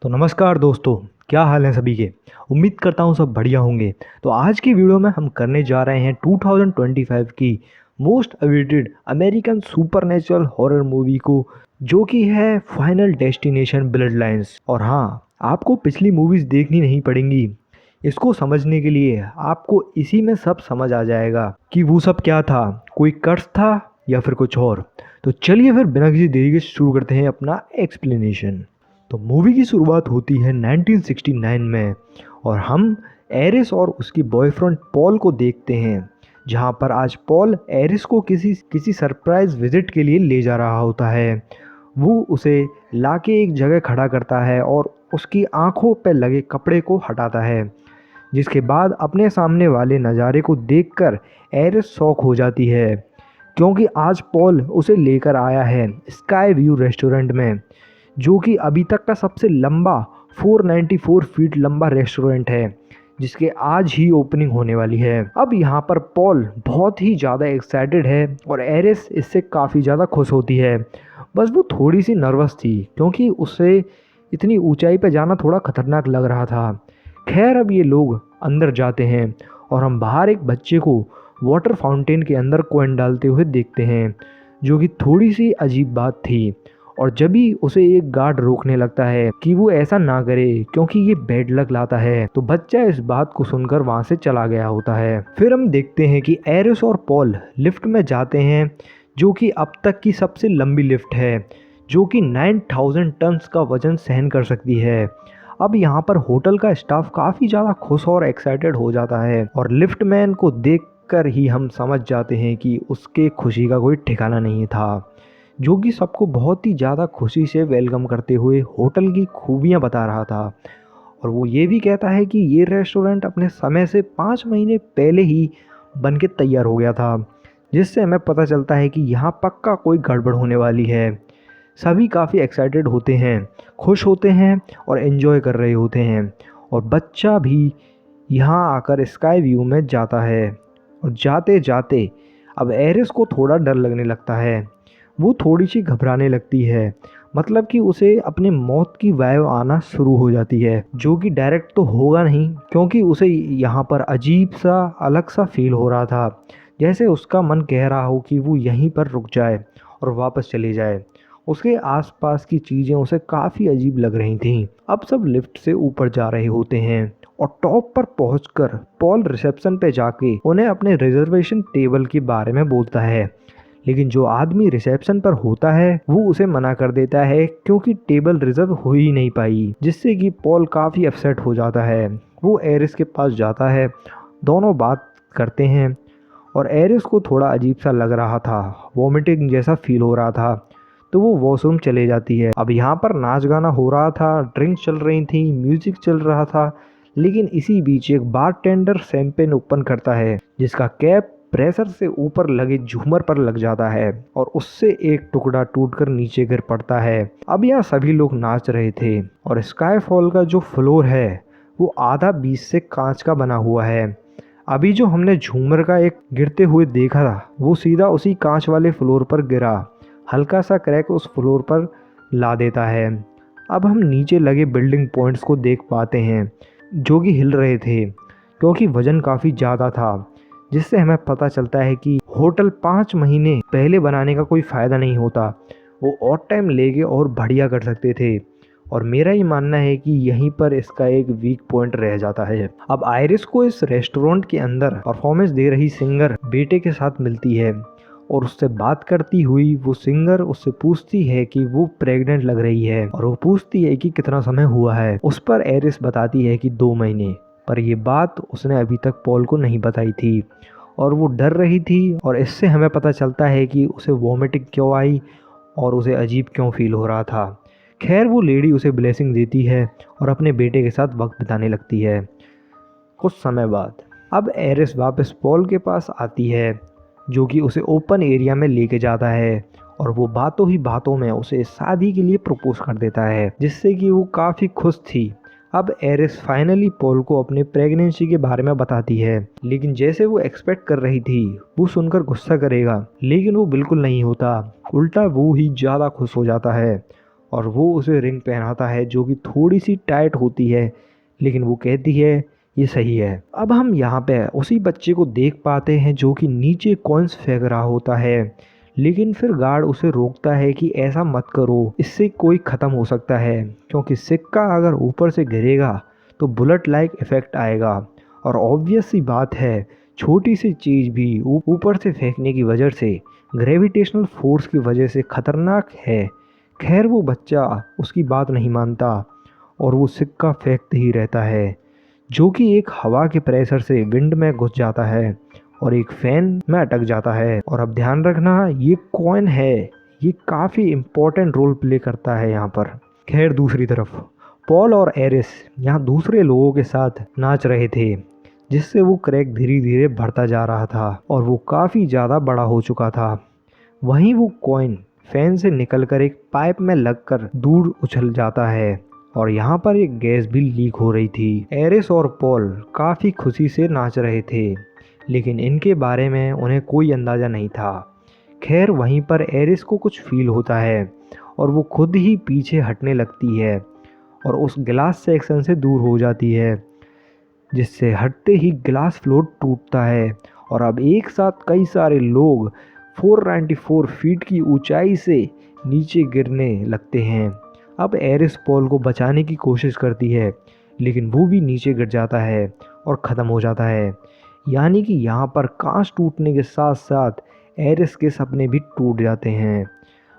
तो नमस्कार दोस्तों, क्या हाल है सभी के। उम्मीद करता हूँ सब बढ़िया होंगे। तो आज की वीडियो में हम करने जा रहे हैं 2025 की most awaited American supernatural horror movie को, जो कि है फाइनल डेस्टिनेशन ब्लड लाइन्स। और हाँ, आपको पिछली मूवीज़ देखनी नहीं पड़ेंगी। इसको समझने के लिए आपको इसी में सब समझ आ जाएगा कि वो सब क्या था, कोई कर्स था या फिर कुछ और। तो चलिए फिर बिना किसी देरी के शुरू करते हैं अपना एक्सप्लेनेशन। तो मूवी की शुरुआत होती है 1969 में और हम एरिस और उसकी बॉयफ्रेंड पॉल को देखते हैं, जहां पर आज पॉल एरिस को किसी सरप्राइज विजिट के लिए ले जा रहा होता है। वो उसे लाके एक जगह खड़ा करता है और उसकी आंखों पर लगे कपड़े को हटाता है, जिसके बाद अपने सामने वाले नज़ारे को देखकर एरिस शॉक हो जाती है, क्योंकि आज पॉल उसे लेकर आया है स्काई व्यू रेस्टोरेंट में, जो कि अभी तक का सबसे लंबा 494 फीट लंबा रेस्टोरेंट है, जिसके आज ही ओपनिंग होने वाली है। अब यहाँ पर पॉल बहुत ही ज़्यादा एक्साइटेड है और एरिस इससे काफ़ी ज़्यादा खुश होती है। बस वो थोड़ी सी नर्वस थी, क्योंकि उसे इतनी ऊंचाई पर जाना थोड़ा खतरनाक लग रहा था। खैर, अब ये लोग अंदर जाते हैं और हम बाहर एक बच्चे को वाटर फाउंटेन के अंदर कॉइन डालते हुए देखते हैं, जो कि थोड़ी सी अजीब बात थी। और जब भी उसे एक गार्ड रोकने लगता है कि वो ऐसा ना करे क्योंकि ये बैड लक लाता है, तो बच्चा इस बात को सुनकर वहाँ से चला गया होता है। फिर हम देखते हैं कि एरिस और पॉल लिफ्ट में जाते हैं, जो कि अब तक की सबसे लंबी लिफ्ट है, जो कि 9000 टन्स का वजन सहन कर सकती है। अब यहाँ पर होटल का स्टाफ काफ़ी ज़्यादा खुश और एक्साइटेड हो जाता है और लिफ्ट मैन को देख कर ही हम समझ जाते हैं कि उसके खुशी का कोई ठिकाना नहीं था, जो कि सबको बहुत ही ज़्यादा खुशी से वेलकम करते हुए होटल की खूबियाँ बता रहा था। और वो ये भी कहता है कि ये रेस्टोरेंट अपने समय से 5 महीने पहले ही बन के तैयार हो गया था, जिससे हमें पता चलता है कि यहाँ पक्का कोई गड़बड़ होने वाली है। सभी काफ़ी एक्साइटेड होते हैं, खुश होते हैं और एंजॉय कर रहे होते हैं। और बच्चा भी यहाँ आकर स्काई व्यू में जाता है और जाते जाते अब एरिस को थोड़ा डर लगने लगता है। वो थोड़ी सी घबराने लगती है, मतलब कि उसे अपने मौत की वाइब आना शुरू हो जाती है, जो कि डायरेक्ट तो होगा नहीं, क्योंकि उसे यहाँ पर अजीब सा अलग सा फील हो रहा था, जैसे उसका मन कह रहा हो कि वो यहीं पर रुक जाए और वापस चले जाए। उसके आसपास की चीज़ें उसे काफ़ी अजीब लग रही थीं। अब सब लिफ्ट से ऊपर जा रहे होते हैं और टॉप पर पहुंचकर पॉल रिसेप्शन पे जाके उन्हें अपने रिजर्वेशन टेबल के बारे में बोलता है, लेकिन जो आदमी रिसेप्शन पर होता है वो उसे मना कर देता है, क्योंकि टेबल रिजर्व हो ही नहीं पाई, जिससे कि पॉल काफ़ी अपसेट हो जाता है। वो एरिस के पास जाता है, दोनों बात करते हैं और एरिस को थोड़ा अजीब सा लग रहा था, वॉमिटिंग जैसा फील हो रहा था, तो वो वॉशरूम चले जाती है। अब यहाँ पर नाच गाना हो रहा था, ड्रिंक चल रही थी, म्यूजिक चल रहा था, लेकिन इसी बीच एक बारटेंडर शैंपेन ओपन करता है, जिसका कैप प्रेशर से ऊपर लगे झूमर पर लग जाता है और उससे एक टुकड़ा टूटकर नीचे गिर पड़ता है। अब यहाँ सभी लोग नाच रहे थे और स्काई फॉल का जो फ्लोर है वो आधा बीच से कांच का बना हुआ है। अभी जो हमने झूमर का एक गिरते हुए देखा था, वो सीधा उसी कांच वाले फ्लोर पर गिरा, हल्का सा क्रैक उस फ्लोर पर ला देता है। अब हम नीचे लगे बिल्डिंग पॉइंट्स को देख पाते हैं, जो कि हिल रहे थे, क्योंकि वजन काफ़ी ज़्यादा था, जिससे हमें पता चलता है कि होटल 5 महीने पहले बनाने का कोई फ़ायदा नहीं होता, वो और टाइम लेके और बढ़िया कर सकते थे। और मेरा ये मानना है कि यहीं पर इसका एक वीक पॉइंट रह जाता है। अब आयरिस को इस रेस्टोरेंट के अंदर परफॉर्मेंस दे रही सिंगर बेटे के साथ मिलती है और उससे बात करती हुई वो सिंगर उससे पूछती है कि वो प्रेग्नेंट लग रही है और वो पूछती है कि कितना समय हुआ है। उस पर एरिस बताती है कि 2 महीने, पर ये बात उसने अभी तक पॉल को नहीं बताई थी और वो डर रही थी। और इससे हमें पता चलता है कि उसे वॉमिटिंग क्यों आई और उसे अजीब क्यों फील हो रहा था। खैर, वो लेडी उसे ब्लेसिंग देती है और अपने बेटे के साथ वक्त बिताने लगती है। कुछ समय बाद अब एरिस वापस पॉल के पास आती है, जो कि उसे ओपन एरिया में लेके जाता है और वो बातों ही बातों में उसे शादी के लिए प्रपोज कर देता है, जिससे कि वो काफ़ी खुश थी। अब एरिस फाइनली पॉल को अपने प्रेगनेंसी के बारे में बताती है, लेकिन जैसे वो एक्सपेक्ट कर रही थी वो सुनकर गुस्सा करेगा, लेकिन वो बिल्कुल नहीं होता, उल्टा वो ही ज़्यादा खुश हो जाता है और वो उसे रिंग पहनाता है जो कि थोड़ी सी टाइट होती है, लेकिन वो कहती है ये सही है। अब हम यहाँ पे उसी बच्चे को देख पाते हैं जो कि नीचे कॉइन्स फेंक रहा होता है, लेकिन फिर गार्ड उसे रोकता है कि ऐसा मत करो, इससे कोई ख़त्म हो सकता है, क्योंकि सिक्का अगर ऊपर से गिरेगा तो बुलेट लाइक इफ़ेक्ट आएगा। और ऑब्वियस सी बात है, छोटी सी चीज़ भी ऊपर से फेंकने की वजह से ग्रेविटेशनल फोर्स की वजह से ख़तरनाक है। खैर वो बच्चा उसकी बात नहीं मानता और वो सिक्का फेंकते ही रहता है, जो कि एक हवा के प्रेशर से विंड में घुस जाता है और एक फैन में अटक जाता है। और अब ध्यान रखना, ये कॉइन है, ये काफ़ी इम्पोर्टेंट रोल प्ले करता है यहाँ पर। खैर दूसरी तरफ पॉल और एरिस यहाँ दूसरे लोगों के साथ नाच रहे थे, जिससे वो क्रैक धीरे धीरे बढ़ता जा रहा था और वो काफ़ी ज़्यादा बड़ा हो चुका था। वहीं वो कॉइन फैन से निकलकर एक पाइप में लगकर दूर उछल जाता है और यहाँ पर एक गैस भी लीक हो रही थी। एरिस और पॉल काफ़ी खुशी से नाच रहे थे, लेकिन इनके बारे में उन्हें कोई अंदाज़ा नहीं था। खैर वहीं पर एरिस को कुछ फील होता है और वो खुद ही पीछे हटने लगती है और उस ग्लास सेक्शन से दूर हो जाती है, जिससे हटते ही ग्लास फ्लोर टूटता है और अब एक साथ कई सारे लोग 494 फीट की ऊंचाई से नीचे गिरने लगते हैं। अब एरिस पॉल को बचाने की कोशिश करती है, लेकिन वो भी नीचे गिर जाता है और ख़त्म हो जाता है। यानी कि यहाँ पर कांच टूटने के साथ साथ एरिस के सपने भी टूट जाते हैं।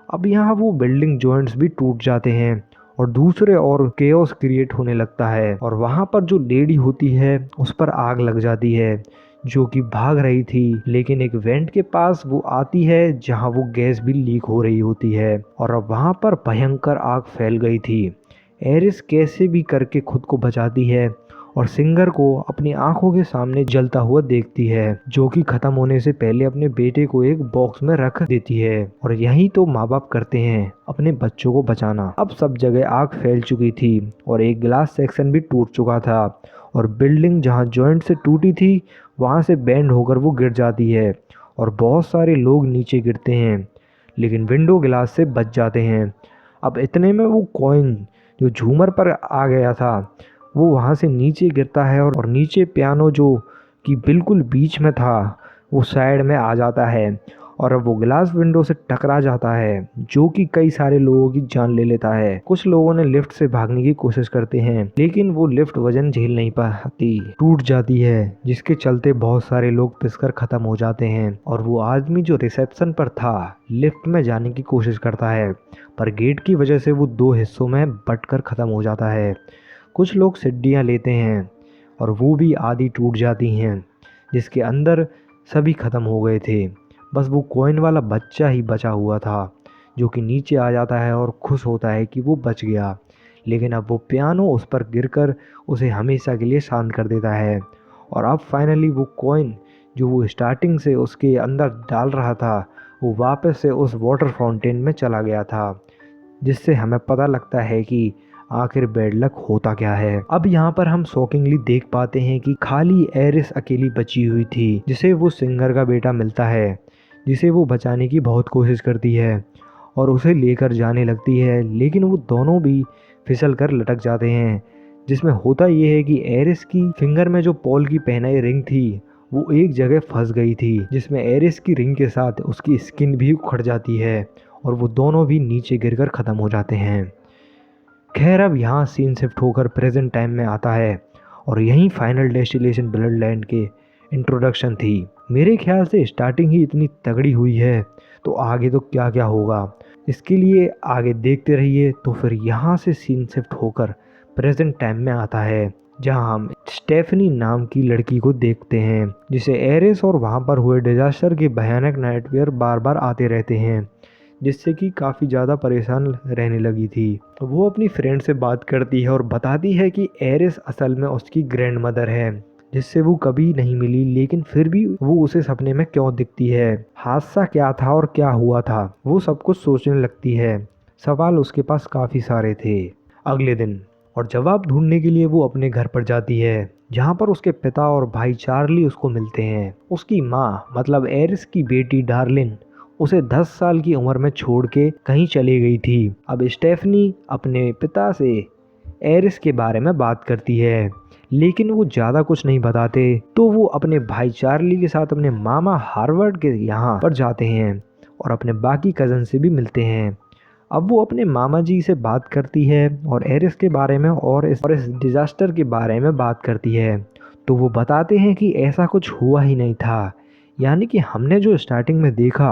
अब यहाँ वो बिल्डिंग जॉइंट्स भी टूट जाते हैं और दूसरे और केओस क्रिएट होने लगता है और वहाँ पर जो लेडी होती है उस पर आग लग जाती है, जो कि भाग रही थी, लेकिन एक वेंट के पास वो आती है जहाँ वो गैस भी लीक हो रही होती है और अब वहाँ पर भयंकर आग फैल गई थी। एरिस कैसे भी करके खुद को बचाती है और सिंगर को अपनी आंखों के सामने जलता हुआ देखती है, जो कि ख़त्म होने से पहले अपने बेटे को एक बॉक्स में रख देती है। और यही तो माँ बाप करते हैं, अपने बच्चों को बचाना। अब सब जगह आग फैल चुकी थी और एक ग्लास सेक्शन भी टूट चुका था और बिल्डिंग जहाँ जॉइंट से टूटी थी वहाँ से बैंड होकर वो गिर जाती है और बहुत सारे लोग नीचे गिरते हैं, लेकिन विंडो ग्लास से बच जाते हैं। अब इतने में वो कॉइन जो झूमर पर आ गया था वो वहाँ से नीचे गिरता है और नीचे पियानो जो कि बिल्कुल बीच में था वो साइड में आ जाता है और अब वो ग्लास विंडो से टकरा जाता है, जो कि कई सारे लोगों की जान ले लेता है। कुछ लोगों ने लिफ्ट से भागने की कोशिश करते हैं, लेकिन वो लिफ्ट वजन झेल नहीं पाती, टूट जाती है, जिसके चलते बहुत सारे लोग पिसकर खत्म हो जाते हैं। और वो आदमी जो रिसेप्शन पर था लिफ्ट में जाने की कोशिश करता है, पर गेट की वजह से वो दो हिस्सों में बंटकर खत्म हो जाता है। कुछ लोग सीढ़ियाँ लेते हैं और वो भी आधी टूट जाती हैं, जिसके अंदर सभी ख़त्म हो गए थे। बस वो कॉइन वाला बच्चा ही बचा हुआ था, जो कि नीचे आ जाता है और खुश होता है कि वो बच गया। लेकिन अब वो पियानो उस पर गिरकर उसे हमेशा के लिए शांत कर देता है और अब फाइनली वो कॉइन जो वो स्टार्टिंग से उसके अंदर डाल रहा था वो वापस से उस वाटर फाउंटेन में चला गया था, जिससे हमें पता लगता है कि आखिर बैड लक होता क्या है। अब यहाँ पर हम शॉकिंगली देख पाते हैं कि खाली एरिस अकेली बची हुई थी, जिसे वो सिंगर का बेटा मिलता है, जिसे वो बचाने की बहुत कोशिश करती है और उसे लेकर जाने लगती है, लेकिन वो दोनों भी फिसल कर लटक जाते हैं। जिसमें होता ये है कि एरिस की फिंगर में जो पॉल की पहनाई रिंग थी वो एक जगह फंस गई थी, जिसमें एरिस की रिंग के साथ उसकी स्किन भी उखड़ जाती है और वो दोनों भी नीचे गिरकर ख़त्म हो जाते हैं। खैर अब यहाँ सीन शिफ्ट होकर प्रेजेंट टाइम में आता है और यही फाइनल डेस्टिनेशन ब्लड लैंड के इंट्रोडक्शन थी। मेरे ख्याल से स्टार्टिंग ही इतनी तगड़ी हुई है, तो आगे तो क्या क्या होगा इसके लिए आगे देखते रहिए। तो फिर यहाँ से सीन शिफ्ट होकर प्रेजेंट टाइम में आता है, जहाँ हम स्टेफनी नाम की लड़की को देखते हैं, जिसे एरिस और वहाँ पर हुए डिजास्टर के भयानक नाइटमेयर बार बार आते रहते हैं, जिससे कि काफ़ी ज़्यादा परेशान रहने लगी थी। तो वो अपनी फ्रेंड से बात करती है और बताती है कि एरिस असल में उसकी ग्रैंड मदर है, जिससे वो कभी नहीं मिली, लेकिन फिर भी वो उसे सपने में क्यों दिखती है, हादसा क्या था और क्या हुआ था, वो सब कुछ सोचने लगती है। सवाल उसके पास काफ़ी सारे थे। अगले दिन और जवाब ढूंढने के लिए वो अपने घर पर जाती है, जहाँ पर उसके पिता और भाई चार्ली उसको मिलते हैं। उसकी माँ मतलब एरिस की बेटी डार्लिन उसे 10 साल की उम्र में छोड़ के कहीं चली गई थी। अब स्टेफनी अपने पिता से एरिस के बारे में बात करती है, लेकिन वो ज़्यादा कुछ नहीं बताते। तो वो अपने भाई चार्ली के साथ अपने मामा हार्वर्ड के यहाँ पर जाते हैं और अपने बाकी कज़न से भी मिलते हैं। अब वो अपने मामा जी से बात करती है और एरिस के बारे में और इस डिज़ास्टर के बारे में बात करती है। तो वो बताते हैं कि ऐसा कुछ हुआ ही नहीं था, यानी कि हमने जो स्टार्टिंग में देखा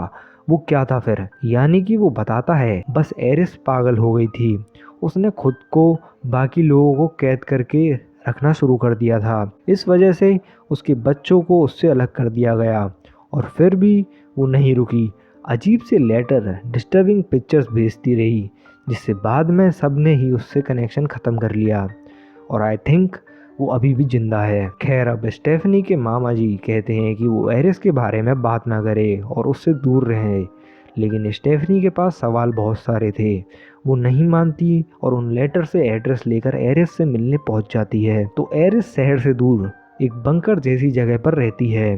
वो क्या था फिर। यानी कि वो बताता है बस एरिस पागल हो गई थी, उसने खुद को बाकी लोगों को कैद करके रखना शुरू कर दिया था। इस वजह से उसके बच्चों को उससे अलग कर दिया गया और फिर भी वो नहीं रुकी। अजीब से लेटर, डिस्टर्बिंग पिक्चर्स भेजती रही, जिससे बाद में सब ने ही उससे कनेक्शन ख़त्म कर लिया और आई थिंक वो अभी भी जिंदा है। खैर, अब स्टेफनी के मामा जी कहते हैं कि वो एरिस के बारे में बात ना करे और उससे दूर रहे, लेकिन स्टेफनी के पास सवाल बहुत सारे थे। वो नहीं मानती और उन लेटर से एड्रेस लेकर एरिस से मिलने पहुंच जाती है। तो एरिस शहर से दूर एक बंकर जैसी जगह पर रहती है,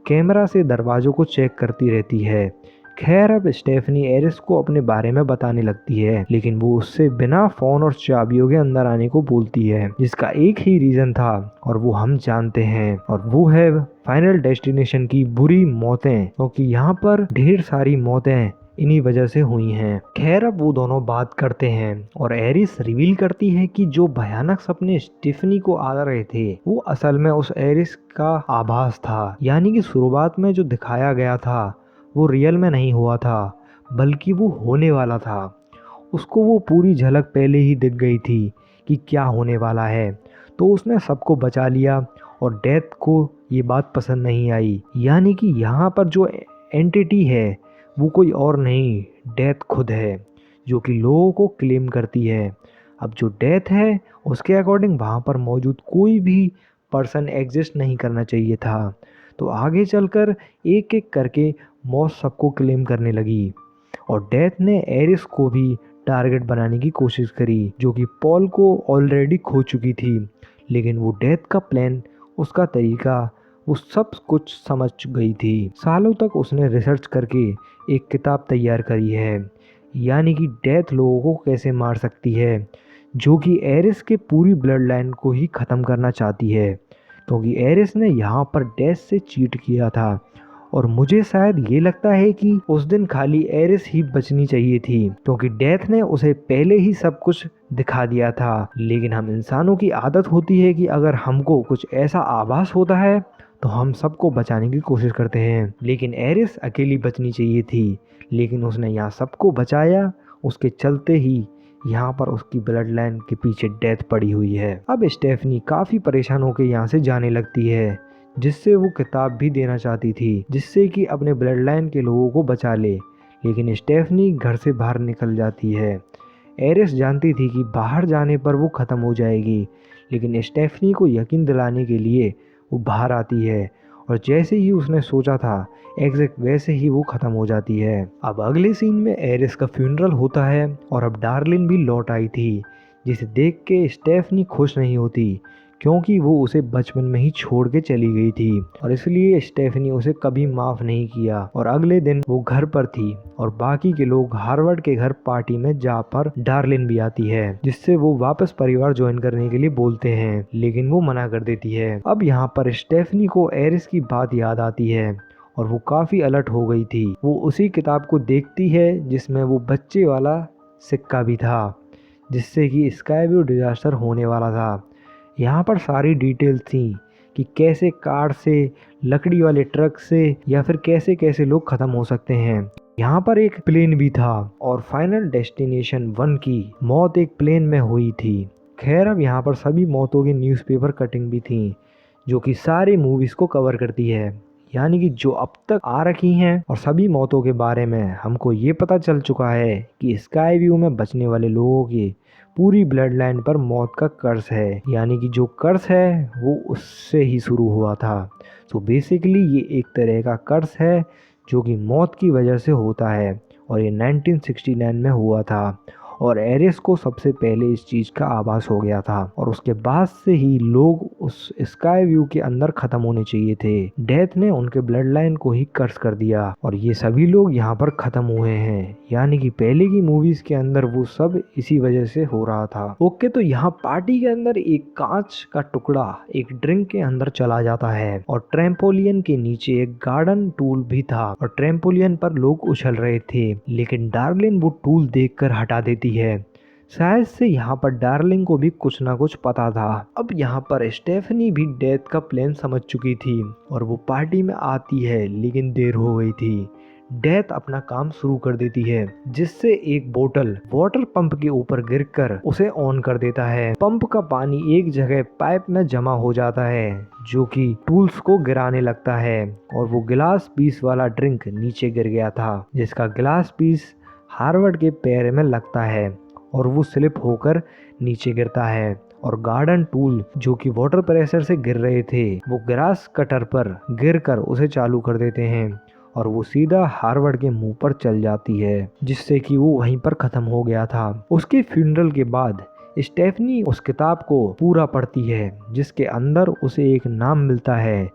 कैमरा से दरवाजों को चेक करती रहती है। खैर, अब स्टेफनी एरिस को अपने बारे में बताने लगती है, लेकिन वो उससे बिना फोन और चाबियों के अंदर आने को बोलती है, जिसका एक ही रीजन था और वो हम जानते हैं, और वो है फाइनल डेस्टिनेशन की बुरी मौतें, क्योंकि यहाँ पर ढेर सारी मौतें इन्हीं वजह से हुई हैं। खैर, अब वो दोनों बात करते हैं और एरिस रिवील करती है कि जो भयानक सपने स्टेफनी को आ रहे थे वो असल में उस एरिस का आभास था। यानी कि शुरुआत में जो दिखाया गया था वो रियल में नहीं हुआ था, बल्कि वो होने वाला था। उसको वो पूरी झलक पहले ही दिख गई थी कि क्या होने वाला है, तो उसने सबको बचा लिया और डेथ को ये बात पसंद नहीं आई। यानी कि यहाँ पर जो एंटिटी है वो कोई और नहीं, डेथ खुद है, जो कि लोगों को क्लेम करती है। अब जो डेथ है उसके अकॉर्डिंग वहाँ पर मौजूद कोई भी पर्सन एग्जिस्ट नहीं करना चाहिए था। तो आगे चलकर एक एक करके मौत सबको क्लेम करने लगी और डेथ ने एरिस को भी टारगेट बनाने की कोशिश करी, जो कि पॉल को ऑलरेडी खो चुकी थी। लेकिन वो डेथ का प्लान, उसका तरीका, वो सब कुछ समझ गई थी। सालों तक उसने रिसर्च करके एक किताब तैयार करी है, यानी कि डेथ लोगों को कैसे मार सकती है, जो कि एरिस के पूरी ब्लड लाइन को ही ख़त्म करना चाहती है, क्योंकि एरिस ने यहाँ पर डेथ से चीट किया था। और मुझे शायद ये लगता है कि उस दिन खाली एरिस ही बचनी चाहिए थी, क्योंकि डेथ ने उसे पहले ही सब कुछ दिखा दिया था। लेकिन हम इंसानों की आदत होती है कि अगर हमको कुछ ऐसा आभास होता है तो हम सबको बचाने की कोशिश करते हैं। लेकिन एरिस अकेली बचनी चाहिए थी, लेकिन उसने यहाँ सबको बचाया। उसके चलते ही यहाँ पर उसकी ब्लड लाइन के पीछे डेथ पड़ी हुई है। अब स्टेफनी काफ़ी परेशान होकर यहाँ से जाने लगती है, जिससे वो किताब भी देना चाहती थी, जिससे कि अपने ब्लड लाइन के लोगों को बचा ले। लेकिन स्टेफनी घर से बाहर निकल जाती है। एरिस जानती थी कि बाहर जाने पर वो ख़त्म हो जाएगी, लेकिन स्टेफनी को यकीन दिलाने के लिए वो बाहर आती है और जैसे ही उसने सोचा था एग्जैक्ट वैसे ही वो ख़त्म हो जाती है। अब अगले सीन में एरिस का फ्यूनरल होता है और अब डार्लिन भी लौट आई थी, जिसे देख के स्टेफनी खुश नहीं होती, क्योंकि वो उसे बचपन में ही छोड़ के चली गई थी और इसलिए स्टेफनी उसे कभी माफ़ नहीं किया। और अगले दिन वो घर पर थी और बाकी के लोग हार्वर्ड के घर पार्टी में जा पर डार्लिन भी आती है, जिससे वो वापस परिवार ज्वाइन करने के लिए बोलते हैं, लेकिन वो मना कर देती है। अब यहाँ पर स्टेफनी को एरिस की बात याद आती है और वो काफ़ी अलर्ट हो गई थी। वो उसी किताब को देखती है जिसमें वो बच्चे वाला सिक्का भी था, जिससे कि स्काई व्यू डिजास्टर होने वाला था। यहाँ पर सारी डिटेल्स थी कि कैसे कार से, लकड़ी वाले ट्रक से, या फिर कैसे कैसे लोग ख़त्म हो सकते हैं। यहाँ पर एक प्लेन भी था और फाइनल डेस्टिनेशन 1 की मौत एक प्लेन में हुई थी। खैर, अब यहाँ पर सभी मौतों की न्यूज़पेपर कटिंग भी थी, जो कि सारी मूवीज़ को कवर करती है, यानी कि जो अब तक आ रखी हैं। और सभी मौतों के बारे में हमको ये पता चल चुका है कि स्काई व्यू में बचने वाले लोगों की पूरी ब्लड लाइन पर मौत का कर्स है, यानी कि जो कर्स है वो उससे ही शुरू हुआ था। सो बेसिकली ये एक तरह का कर्स है जो कि मौत की वजह से होता है और ये 1969 में हुआ था। और एरिस को सबसे पहले इस चीज का आभास हो गया था और उसके बाद से ही लोग उस स्काई व्यू के अंदर खत्म होने चाहिए थे। डेथ ने उनके ब्लड लाइन को ही कर्स कर दिया और ये सभी लोग यहाँ पर खत्म हुए हैं, यानी कि पहले की मूवीज के अंदर वो सब इसी वजह से हो रहा था। ओके, तो यहाँ पार्टी के अंदर एक कांच का टुकड़ा एक ड्रिंक के अंदर चला जाता है और ट्रैम्पोलियन के नीचे एक गार्डन टूल भी था और ट्रैम्पोलियन पर लोग उछल रहे थे, लेकिन डार्लिन वो टूल देखकर हटा देती है। शायद से यहाँ पर डार्लिंग को भी कुछ ना कुछ पता था। अब यहाँ पर स्टेफनी भी डेथ का प्लान समझ चुकी थी और वो पार्टी में आती है, लेकिन देर हो गई थी। डेथ अपना काम शुरू कर देती है, जिससे एक बोतल वाटर पंप के ऊपर गिरकर उसे ऑन कर देता है। पंप का पानी एक जगह पाइप में जमा हो जाता है, जो कि टूल्स को गिराने लगता है और वो गिलास पीस वाला ड्रिंक नीचे गिर गया था, जिसका गिलास पीस हार्वर्ड के पैर में लगता है और वो स्लिप होकर नीचे गिरता है और गार्डन टूल जो कि वाटर प्रेशर से गिर रहे थे वो ग्रास कटर पर गिरकर उसे चालू कर देते हैं और वो सीधा हार्वर्ड के मुंह पर चल जाती है, जिससे कि वो वहीं पर खत्म हो गया था। उसके फ्यूनरल के बाद स्टेफनी उस किताब को पूरा पढ़ती है, जिसके अंदर उसे एक नाम मिलता है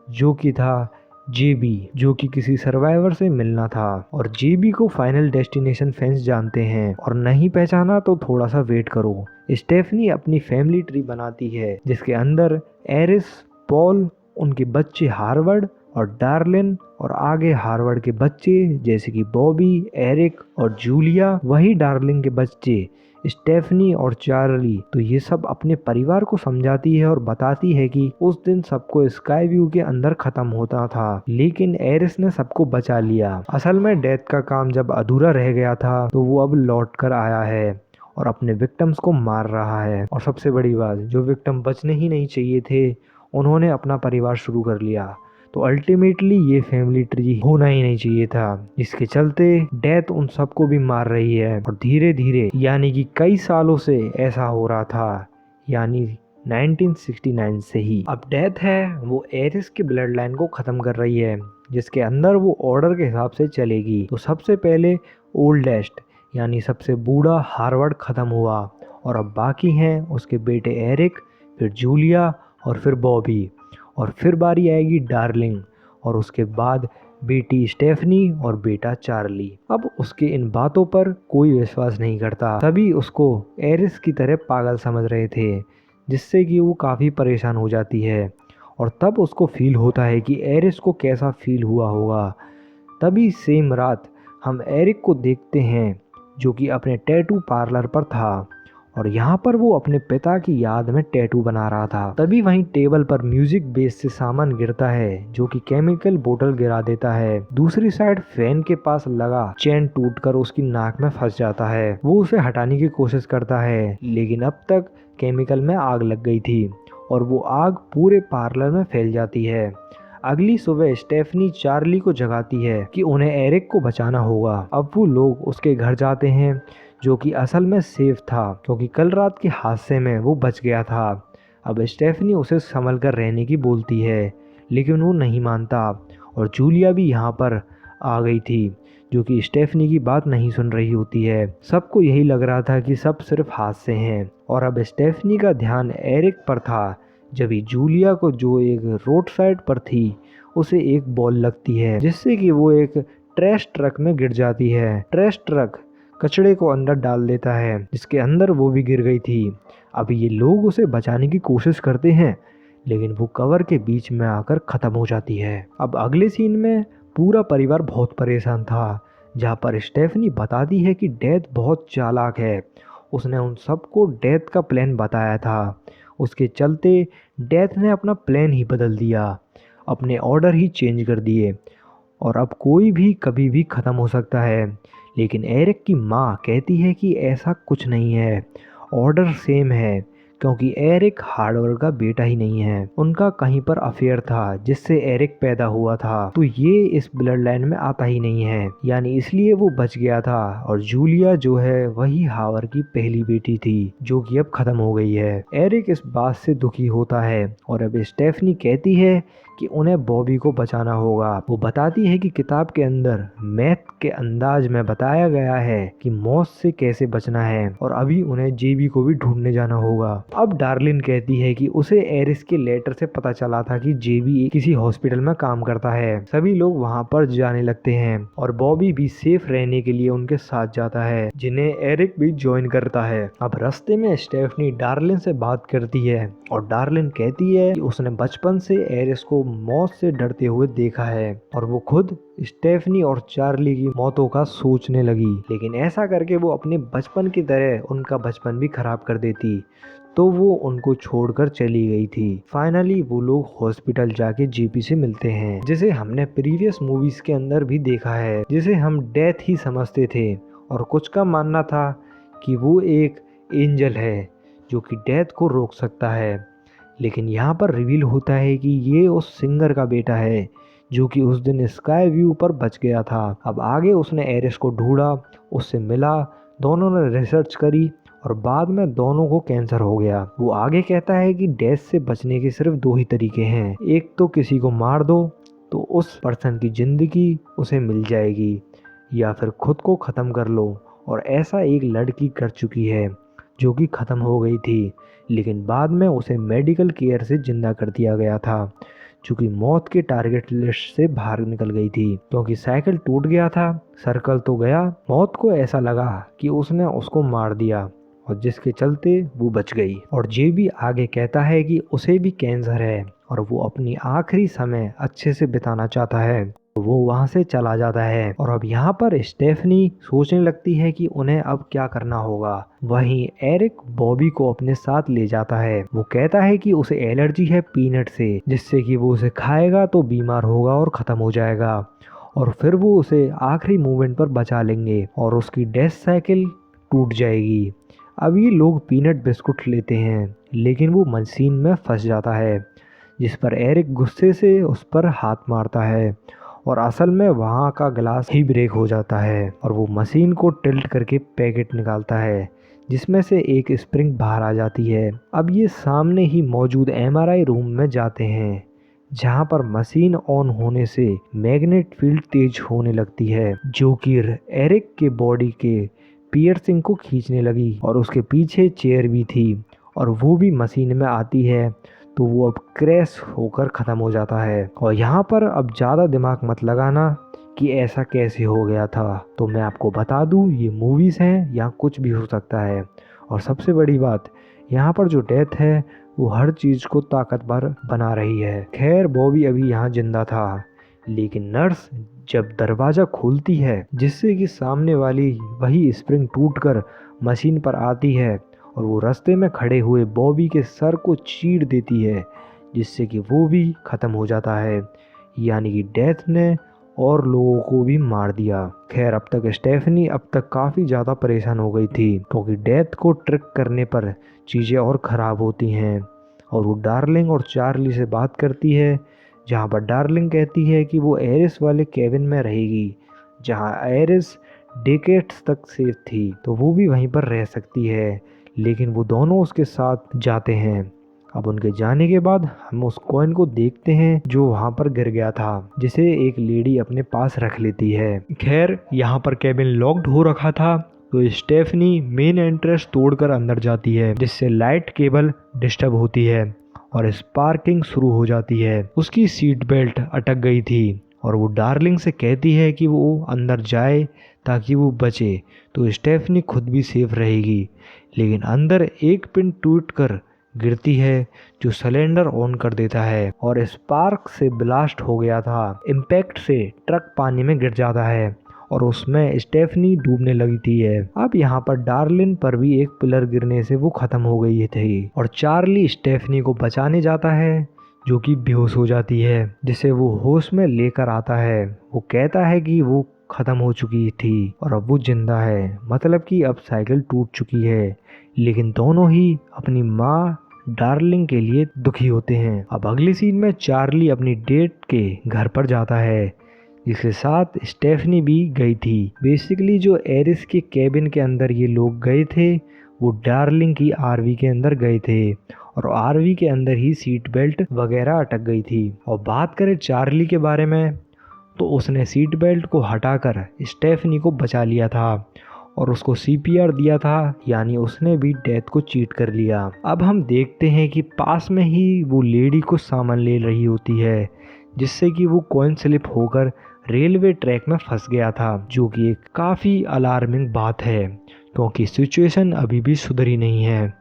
जो कि था जेबी, जो कि किसी सर्वाइवर से मिलना था और जेबी को फाइनल डेस्टिनेशन फैंस जानते हैं और नहीं पहचाना तो थोड़ा सा वेट करो। स्टेफनी अपनी फैमिली ट्री बनाती है, जिसके अंदर एरिस, पॉल, उनके बच्चे हार्वर्ड और डार्लिन और आगे हार्वर्ड के बच्चे जैसे कि बॉबी, एरिक और जूलिया, वही डार्लिन के बच्चे स्टेफनी और चार्ली। तो ये सब अपने परिवार को समझाती है और बताती है कि उस दिन सबको स्काई व्यू के अंदर खत्म होता था, लेकिन एरिस ने सबको बचा लिया। असल में डेथ का काम जब अधूरा रह गया था तो वो अब लौट कर आया है और अपने विक्टिम्स को मार रहा है। और सबसे बड़ी बात, जो विक्टिम बचने ही नहीं चाहिए थे उन्होंने अपना परिवार शुरू कर लिया। तो अल्टीमेटली ये फैमिली ट्री होना ही नहीं चाहिए था, जिसके चलते डेथ उन सबको भी मार रही है और धीरे धीरे, यानी कि कई सालों से ऐसा हो रहा था, यानी 1969 से ही। अब डेथ है वो एरिस के ब्लड लाइन को खत्म कर रही है, जिसके अंदर वो ऑर्डर के हिसाब से चलेगी। तो सबसे पहले ओल्डेस्ट यानी सबसे बूढ़ा हार्वर्ड खत्म हुआ और अब बाकी हैं उसके बेटे एरिक, फिर जूलिया और फिर बॉबी, और फिर बारी आएगी डार्लिंग और उसके बाद बेटी स्टेफनी और बेटा चार्ली। अब उसके इन बातों पर कोई विश्वास नहीं करता, सभी उसको एरिस की तरह पागल समझ रहे थे, जिससे कि वो काफ़ी परेशान हो जाती है और तब उसको फील होता है कि एरिस को कैसा फील हुआ होगा। तभी सेम रात हम एरिक को देखते हैं जो कि अपने टैटू पार्लर पर था और यहाँ पर वो अपने पिता की याद में टैटू बना रहा था। तभी वहीं टेबल पर म्यूजिक बेस से सामान गिरता है जो कि केमिकल बोतल गिरा देता है। दूसरी साइड फैन के पास लगा चेन टूटकर उसकी नाक में फंस जाता है। वो उसे हटाने की कोशिश करता है, लेकिन अब तक केमिकल में आग लग गई थी और वो आग पूरे पार्लर में फैल जाती है। अगली सुबह स्टेफनी चार्ली को जगाती है कि उन्हें एरिक को बचाना होगा। अब वो लोग उसके घर जाते हैं जो कि असल में सेफ था, क्योंकि कल रात के हादसे में वो बच गया था। अब स्टेफनी उसे संभल कर रहने की बोलती है, लेकिन वो नहीं मानता और जूलिया भी यहाँ पर आ गई थी जो कि स्टेफनी की बात नहीं सुन रही होती है। सबको यही लग रहा था कि सब सिर्फ हादसे हैं और अब स्टेफनी का ध्यान एरिक पर था, जब जूलिया को, जो एक रोड साइड पर थी, उसे एक बॉल लगती है, जिससे कि वो एक ट्रैश ट्रक में गिर जाती है। ट्रैश ट्रक कचड़े को अंदर डाल देता है, जिसके अंदर वो भी गिर गई थी। अब ये लोग उसे बचाने की कोशिश करते हैं, लेकिन वो कवर के बीच में आकर ख़त्म हो जाती है। अब अगले सीन में पूरा परिवार बहुत परेशान था, जहाँ पर स्टेफनी बताती है कि डेथ बहुत चालाक है, उसने उन सबको डेथ का प्लान बताया था। उसके चलते डेथ ने अपना प्लान ही बदल दिया, अपने ऑर्डर ही चेंज कर दिए और अब कोई भी कभी भी ख़त्म हो सकता है। लेकिन एरिक की माँ कहती है कि ऐसा कुछ नहीं है, ऑर्डर सेम है, क्योंकि एरिक हार्वर्ड का बेटा ही नहीं है, उनका कहीं पर अफेयर था जिससे एरिक पैदा हुआ था, तो ये इस ब्लड लाइन में आता ही नहीं है, यानी इसलिए वो बच गया था। और जूलिया जो है वही हार्वर्ड की पहली बेटी थी जो कि अब खत्म हो गई है। एरिक इस बात से दुखी होता है और अब स्टेफनी कहती है कि उन्हें बॉबी को बचाना होगा। वो बताती है कि किताब के अंदर मैथ के अंदाज में बताया गया है कि मौत से कैसे बचना है और अभी उन्हें जेबी को भी ढूंढने जाना होगा। अब डार्लिन कहती है कि उसे एरिस के लेटर से पता चला था कि जेबी किसी हॉस्पिटल में काम करता है। सभी लोग वहाँ पर जाने लगते हैं और बॉबी भी सेफ रहने के लिए उनके साथ जाता है, जिन्हें एरिक भी ज्वाइन करता है। अब रास्ते में स्टेफनी डार्लिन से बात करती है और डार्लिन कहती है कि उसने बचपन से एरिस को मौत से डरते हुए देखा है और वो खुद स्टेफनी और चार्ली की मौतों का सोचने लगी, लेकिन ऐसा करके वो अपने बचपन की तरह उनका बचपन भी खराब कर देती, तो वो उनको छोड़कर चली गई थी। फाइनली वो लोग हॉस्पिटल जाके जेपी से मिलते हैं, जिसे हमने प्रीवियस मूवीज के अंदर भी देखा है, जिसे हम डेथ ही समझते थे और कुछ का मानना था कि वो एक एंजल है जो कि डेथ को रोक सकता है। लेकिन यहाँ पर रिवील होता है कि ये उस सिंगर का बेटा है जो कि उस दिन स्काई व्यू पर बच गया था। अब आगे उसने एरिस को ढूंढा, उससे मिला, दोनों ने रिसर्च करी और बाद में दोनों को कैंसर हो गया। वो आगे कहता है कि डेथ से बचने के सिर्फ दो ही तरीके हैं, एक तो किसी को मार दो तो उस पर्सन की ज़िंदगी उसे मिल जाएगी, या फिर खुद को ख़त्म कर लो। और ऐसा एक लड़की कर चुकी है जो कि ख़त्म हो गई थी, लेकिन बाद में उसे मेडिकल केयर से जिंदा कर दिया गया था, चूँकि मौत के टारगेट लिस्ट से बाहर निकल गई थी, क्योंकि साइकिल टूट गया था, सर्कल तो गया। मौत को ऐसा लगा कि उसने उसको मार दिया और जिसके चलते वो बच गई। और जे भी आगे कहता है कि उसे भी कैंसर है और वो अपनी आखिरी समय अच्छे से बिताना चाहता है, वो वहाँ से चला जाता है। और अब यहाँ पर स्टेफनी सोचने लगती है कि उन्हें अब क्या करना होगा। वहीं एरिक बॉबी को अपने साथ ले जाता है। वो कहता है कि उसे एलर्जी है पीनट से, जिससे कि वो उसे खाएगा तो बीमार होगा और ख़त्म हो जाएगा और फिर वो उसे आखिरी मोमेंट पर बचा लेंगे और उसकी डेथ साइकिल टूट जाएगी। अब ये लोग पीनट बिस्कुट लेते हैं, लेकिन वो मशीन में फंस जाता है, जिस पर एरिक गुस्से से उस पर हाथ मारता है और असल में वहाँ का ग्लास ही ब्रेक हो जाता है और वो मशीन को टिल्ट करके पैकेट निकालता है, जिसमें से एक स्प्रिंग बाहर आ जाती है। अब ये सामने ही मौजूद एमआरआई रूम में जाते हैं, जहाँ पर मशीन ऑन होने से मैग्नेट फील्ड तेज होने लगती है, जो कि एरिक के बॉडी के पियर्सिंग को खींचने लगी और उसके पीछे चेयर भी थी और वो भी मशीन में आती है, तो वो अब क्रैश होकर ख़त्म हो जाता है। और यहाँ पर अब ज़्यादा दिमाग मत लगाना कि ऐसा कैसे हो गया था, तो मैं आपको बता दूँ ये मूवीज़ हैं, यहाँ कुछ भी हो सकता है। और सबसे बड़ी बात, यहाँ पर जो डेथ है वो हर चीज़ को ताकतवर बना रही है। खैर बॉबी अभी यहाँ जिंदा था, लेकिन नर्स जब दरवाज़ा खोलती है, जिससे कि सामने वाली वही स्प्रिंग टूटकर मशीन पर आती है और वो रास्ते में खड़े हुए बॉबी के सर को चीर देती है, जिससे कि वो भी ख़त्म हो जाता है। यानी कि डेथ ने और लोगों को भी मार दिया। खैर अब तक स्टेफनी अब तक काफ़ी ज़्यादा परेशान हो गई थी, क्योंकि डेथ को ट्रिक करने पर चीज़ें और ख़राब होती हैं। और वो डार्लिंग और चार्ली से बात करती है, जहाँ पर डार्लिंग कहती है कि वो एरिस वाले केबिन में रहेगी, जहाँ एरिस डेकेड्स तक सेफ थी, तो वो भी वहीं पर रह सकती है। लेकिन वो दोनों उसके साथ जाते हैं। अब उनके जाने के बाद हम उस कॉइन को देखते हैं जो वहाँ पर गिर गया था, जिसे एक लेडी अपने पास रख लेती है। खैर यहाँ पर केबिन लॉक्ड हो रखा था, तो स्टेफनी मेन एंट्रेंस तोड़कर अंदर जाती है, जिससे लाइट केबल डिस्टर्ब होती है और स्पार्किंग शुरू हो जाती है। उसकी सीट बेल्ट अटक गई थी और वो डार्लिंग से कहती है कि वो अंदर जाए ताकि वो बचे, तो स्टेफनी खुद भी सेफ रहेगी। लेकिन अंदर एक पिन टूटकर गिरती है, जो सिलेंडर ऑन कर देता है और स्पार्क से ब्लास्ट हो गया था। इम्पैक्ट से ट्रक पानी में गिर जाता है और उसमें स्टेफनी डूबने लगी थी। अब यहाँ पर डार्लिन पर भी एक पिलर गिरने से वो खत्म हो गई थी और चार्ली स्टेफनी को बचाने जाता है, जो कि बेहोश हो जाती है, जिसे वो होश में लेकर आता है। वो कहता है कि वो ख़त्म हो चुकी थी और अब वो जिंदा है, मतलब कि अब साइकिल टूट चुकी है। लेकिन दोनों ही अपनी माँ डार्लिंग के लिए दुखी होते हैं। अब अगली सीन में चार्ली अपनी डेट के घर पर जाता है, जिसके साथ स्टेफनी भी गई थी। बेसिकली जो एरिस के केबिन के अंदर ये लोग गए थे, वो डार्लिंग की आरवी के अंदर गए थे और आरवी के अंदर ही सीट बेल्ट वगैरह अटक गई थी। और बात करें चार्ली के बारे में तो उसने सीट बेल्ट को हटाकर स्टेफनी को बचा लिया था और उसको सीपीआर दिया था, यानी उसने भी डेथ को चीट कर लिया। अब हम देखते हैं कि पास में ही वो लेडी को सामान ले रही होती है, जिससे कि वो कॉइन स्लिप होकर रेलवे ट्रैक में फंस गया था, जो कि एक काफ़ी अलार्मिंग बात है क्योंकि सिचुएशन अभी भी सुधरी नहीं है।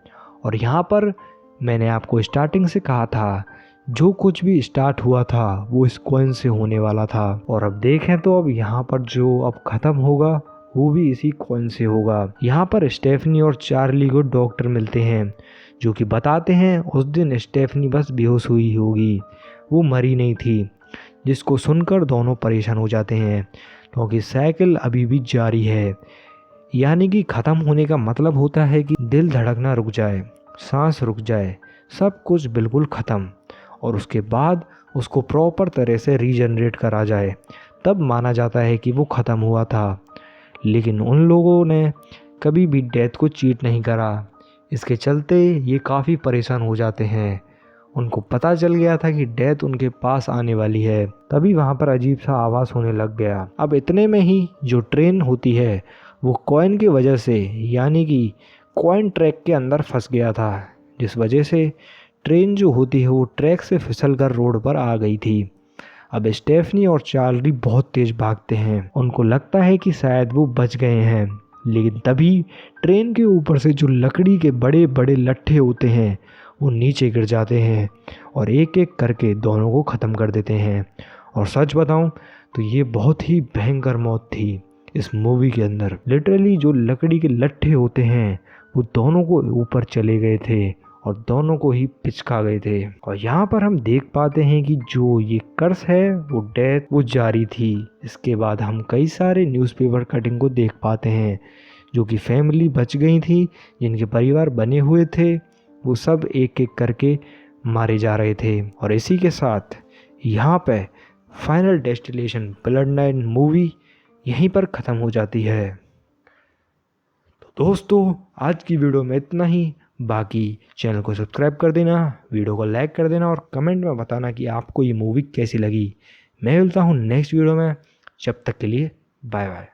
और यहाँ पर मैंने आपको स्टार्टिंग से कहा था जो कुछ भी स्टार्ट हुआ था वो इस कॉइन से होने वाला था, और अब देखें तो अब यहाँ पर जो अब ख़त्म होगा वो भी इसी कॉइन से होगा। यहाँ पर स्टेफनी और चार्ली को डॉक्टर मिलते हैं जो कि बताते हैं उस दिन स्टेफनी बस बेहोश हुई होगी, वो मरी नहीं थी, जिसको सुनकर दोनों परेशान हो जाते हैं क्योंकि साइकिल अभी भी जारी है, यानी कि ख़त्म होने का मतलब होता है कि दिल धड़कना रुक जाए, सांस रुक जाए, सब कुछ बिल्कुल ख़त्म, और उसके बाद उसको प्रॉपर तरह से रीजनरेट करा जाए, तब माना जाता है कि वो ख़त्म हुआ था। लेकिन उन लोगों ने कभी भी डेथ को चीट नहीं करा, इसके चलते ये काफ़ी परेशान हो जाते हैं। उनको पता चल गया था कि डेथ उनके पास आने वाली है, तभी वहाँ पर अजीब सा आवाज़ होने लग गया। अब इतने में ही जो ट्रेन होती है वो कॉइन की वजह से, यानी कि कॉइन ट्रैक के अंदर फंस गया था, जिस वजह से ट्रेन जो होती है वो ट्रैक से फिसल कर रोड पर आ गई थी। अब स्टेफनी और चार्ली बहुत तेज भागते हैं, उनको लगता है कि शायद वो बच गए हैं, लेकिन तभी ट्रेन के ऊपर से जो लकड़ी के बड़े बड़े लट्ठे होते हैं वो नीचे गिर जाते हैं और एक एक करके दोनों को ख़त्म कर देते हैं। और सच बताऊं तो ये बहुत ही भयंकर मौत थी इस मूवी के अंदर। लिटरली जो लकड़ी के लट्ठे होते हैं वो दोनों को ऊपर चले गए थे और दोनों को ही पिचका गए थे। और यहाँ पर हम देख पाते हैं कि जो ये कर्स है वो डेथ वो जारी थी। इसके बाद हम कई सारे न्यूज़पेपर कटिंग को देख पाते हैं जो कि फैमिली बच गई थी, जिनके परिवार बने हुए थे, वो सब एक एक करके मारे जा रहे थे। और इसी के साथ यहाँ पे फाइनल डेस्टिनेशन ब्लड 9 मूवी यहीं पर ख़त्म हो जाती है। तो दोस्तों आज की वीडियो में इतना ही। बाकी चैनल को सब्सक्राइब कर देना, वीडियो को लाइक कर देना और कमेंट में बताना कि आपको ये मूवी कैसी लगी। मैं मिलता हूँ नेक्स्ट वीडियो में, जब तक के लिए बाय बाय।